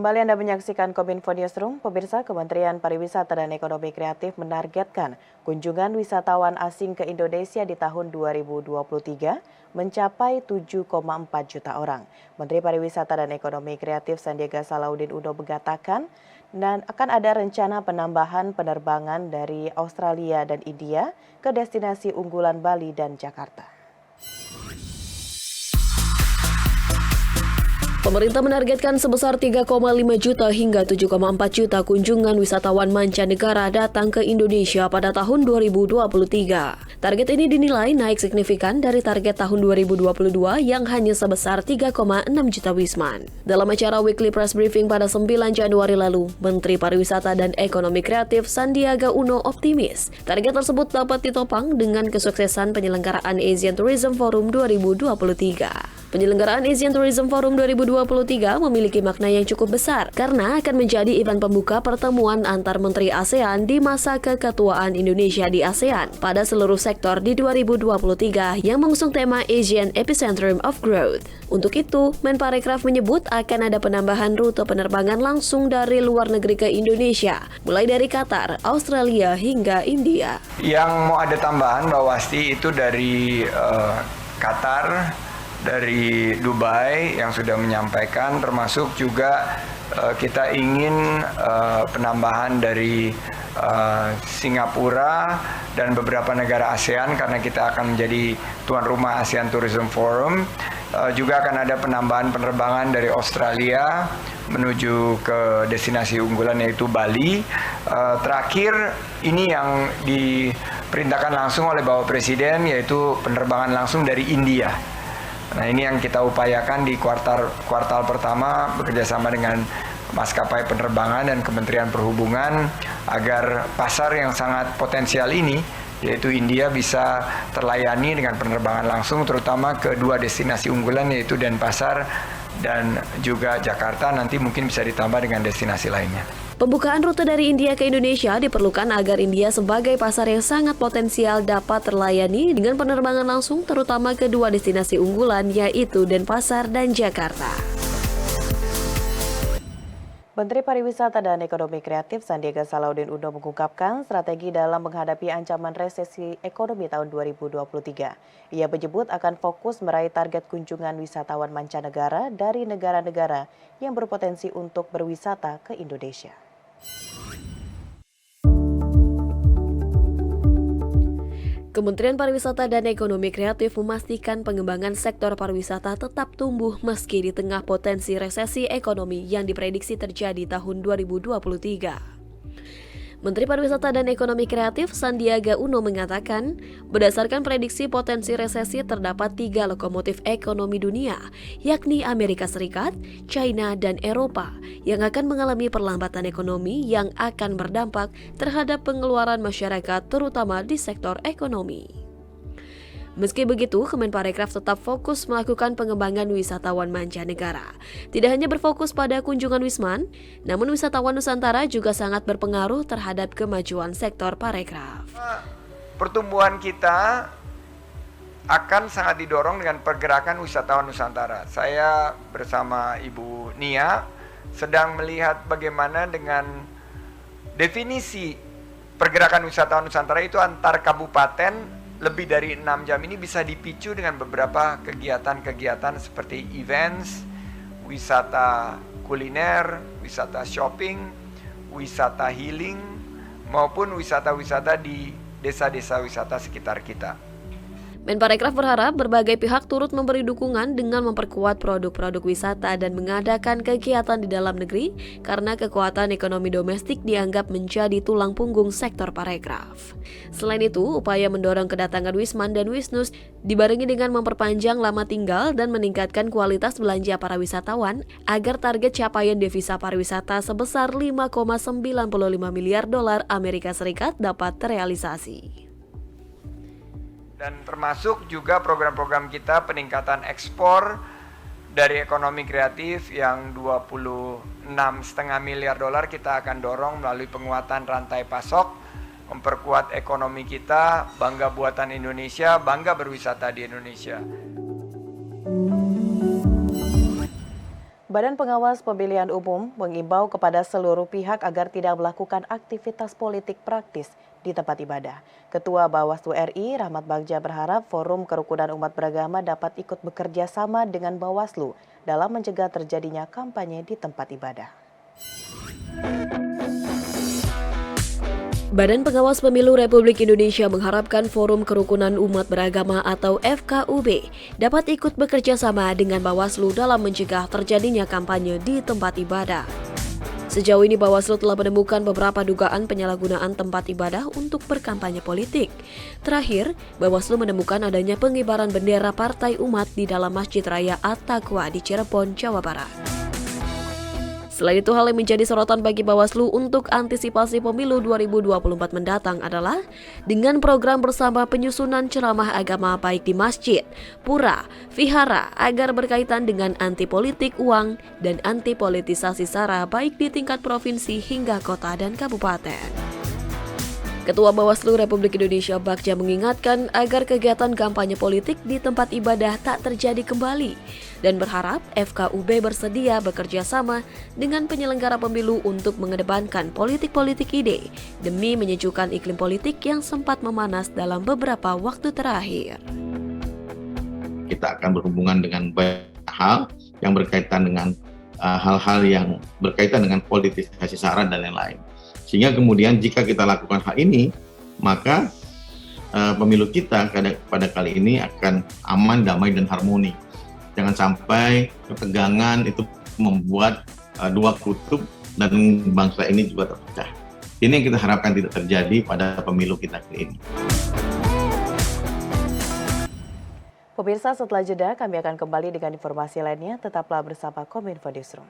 Kembali Anda menyaksikan Kominfo Newsroom. Pemirsa, Kementerian Pariwisata dan Ekonomi Kreatif menargetkan kunjungan wisatawan asing ke Indonesia di tahun 2023 mencapai 7,4 juta orang. Menteri Pariwisata dan Ekonomi Kreatif Sandiaga Salahuddin Uno mengatakan dan akan ada rencana penambahan penerbangan dari Australia dan India ke destinasi unggulan Bali dan Jakarta. Pemerintah menargetkan sebesar 3,5 juta hingga 7,4 juta kunjungan wisatawan mancanegara datang ke Indonesia pada tahun 2023. Target ini dinilai naik signifikan dari target tahun 2022 yang hanya sebesar 3,6 juta wisman. Dalam acara Weekly Press Briefing pada 9 Januari lalu, Menteri Pariwisata dan Ekonomi Kreatif Sandiaga Uno optimis target tersebut dapat ditopang dengan kesuksesan penyelenggaraan Asian Tourism Forum 2023. Penyelenggaraan Asian Tourism Forum 2023 memiliki makna yang cukup besar karena akan menjadi event pembuka pertemuan antar menteri ASEAN di masa keketuaan Indonesia di ASEAN pada seluruh sektor di 2023 yang mengusung tema Asian Epicentrum of Growth. Untuk itu, Menparekraf menyebut akan ada penambahan rute penerbangan langsung dari luar negeri ke Indonesia, mulai dari Qatar, Australia hingga India. Yang mau ada tambahan Mbak Wasti itu dari Qatar, dari Dubai yang sudah menyampaikan, termasuk juga kita ingin penambahan dari Singapura dan beberapa negara ASEAN karena kita akan menjadi tuan rumah ASEAN Tourism Forum. Juga akan ada penambahan penerbangan dari Australia menuju ke destinasi unggulan yaitu Bali. Terakhir ini yang diperintahkan langsung oleh Bapak Presiden yaitu penerbangan langsung dari India. Nah, ini yang kita upayakan di kuartal pertama bekerjasama dengan maskapai penerbangan dan Kementerian Perhubungan agar pasar yang sangat potensial ini yaitu India bisa terlayani dengan penerbangan langsung terutama ke dua destinasi unggulan yaitu Denpasar dan juga Jakarta, nanti mungkin bisa ditambah dengan destinasi lainnya. Pembukaan rute dari India ke Indonesia diperlukan agar India sebagai pasar yang sangat potensial dapat terlayani dengan penerbangan langsung terutama ke dua destinasi unggulan yaitu Denpasar dan Jakarta. Menteri Pariwisata dan Ekonomi Kreatif Sandiaga Salahuddin Uno mengungkapkan strategi dalam menghadapi ancaman resesi ekonomi tahun 2023. Ia menyebut akan fokus meraih target kunjungan wisatawan mancanegara dari negara-negara yang berpotensi untuk berwisata ke Indonesia. Kementerian Pariwisata dan Ekonomi Kreatif memastikan pengembangan sektor pariwisata tetap tumbuh meski di tengah potensi resesi ekonomi yang diprediksi terjadi tahun 2023. Menteri Pariwisata dan Ekonomi Kreatif Sandiaga Uno mengatakan, berdasarkan prediksi potensi resesi terdapat 3 lokomotif ekonomi dunia, yakni Amerika Serikat, China, dan Eropa, yang akan mengalami perlambatan ekonomi yang akan berdampak terhadap pengeluaran masyarakat terutama di sektor ekonomi. Meski begitu, Kemenparekraf tetap fokus melakukan pengembangan wisatawan mancanegara. Tidak hanya berfokus pada kunjungan wisman, namun wisatawan Nusantara juga sangat berpengaruh terhadap kemajuan sektor parekraf. Pertumbuhan kita akan sangat didorong dengan pergerakan wisatawan Nusantara. Saya bersama Ibu Nia sedang melihat bagaimana dengan definisi pergerakan wisatawan Nusantara itu antar kabupaten lebih dari 6 jam ini bisa dipicu dengan beberapa kegiatan-kegiatan seperti events, wisata kuliner, wisata shopping, wisata healing, maupun wisata-wisata di desa-desa wisata sekitar kita. Menparekraf berharap berbagai pihak turut memberi dukungan dengan memperkuat produk-produk wisata dan mengadakan kegiatan di dalam negeri karena kekuatan ekonomi domestik dianggap menjadi tulang punggung sektor parekraf. Selain itu, upaya mendorong kedatangan wisman dan wisnus dibarengi dengan memperpanjang lama tinggal dan meningkatkan kualitas belanja para wisatawan agar target capaian devisa pariwisata sebesar 5,95 miliar dolar Amerika Serikat dapat terrealisasi. Dan termasuk juga program-program kita peningkatan ekspor dari ekonomi kreatif yang 26,5 miliar dolar kita akan dorong melalui penguatan rantai pasok, memperkuat ekonomi kita, bangga buatan Indonesia, bangga berwisata di Indonesia. Badan Pengawas Pemilihan Umum mengimbau kepada seluruh pihak agar tidak melakukan aktivitas politik praktis di tempat ibadah. Ketua Bawaslu RI, Rahmat Bagja berharap Forum Kerukunan Umat Beragama dapat ikut bekerja sama dengan Bawaslu dalam mencegah terjadinya kampanye di tempat ibadah. Badan Pengawas Pemilu Republik Indonesia mengharapkan Forum Kerukunan Umat Beragama atau FKUB dapat ikut bekerja sama dengan Bawaslu dalam mencegah terjadinya kampanye di tempat ibadah. Sejauh ini Bawaslu telah menemukan beberapa dugaan penyalahgunaan tempat ibadah untuk berkampanye politik. Terakhir, Bawaslu menemukan adanya pengibaran bendera Partai Umat di dalam Masjid Raya At-Taqwa di Cirebon, Jawa Barat. Selain itu, hal yang menjadi sorotan bagi Bawaslu untuk antisipasi pemilu 2024 mendatang adalah dengan program bersama penyusunan ceramah agama baik di masjid, pura, vihara agar berkaitan dengan anti politik uang dan anti politisasi sara baik di tingkat provinsi hingga kota dan kabupaten. Ketua Bawaslu Republik Indonesia Bagja mengingatkan agar kegiatan kampanye politik di tempat ibadah tak terjadi kembali dan berharap FKUB bersedia bekerja sama dengan penyelenggara pemilu untuk mengedepankan politik-politik ide demi menyejukkan iklim politik yang sempat memanas dalam beberapa waktu terakhir. Kita akan berhubungan dengan banyak hal yang berkaitan dengan hal-hal yang berkaitan dengan politisasi sara dan lain-lain. Sehingga kemudian jika kita lakukan hal ini, maka pemilu kita pada kali ini akan aman, damai, dan harmoni. Jangan sampai ketegangan itu membuat dua kutub dan bangsa ini juga terpecah. Ini yang kita harapkan tidak terjadi pada pemilu kita kali ini. Pemirsa, setelah jeda kami akan kembali dengan informasi lainnya. Tetaplah bersama Kominfo Newsroom.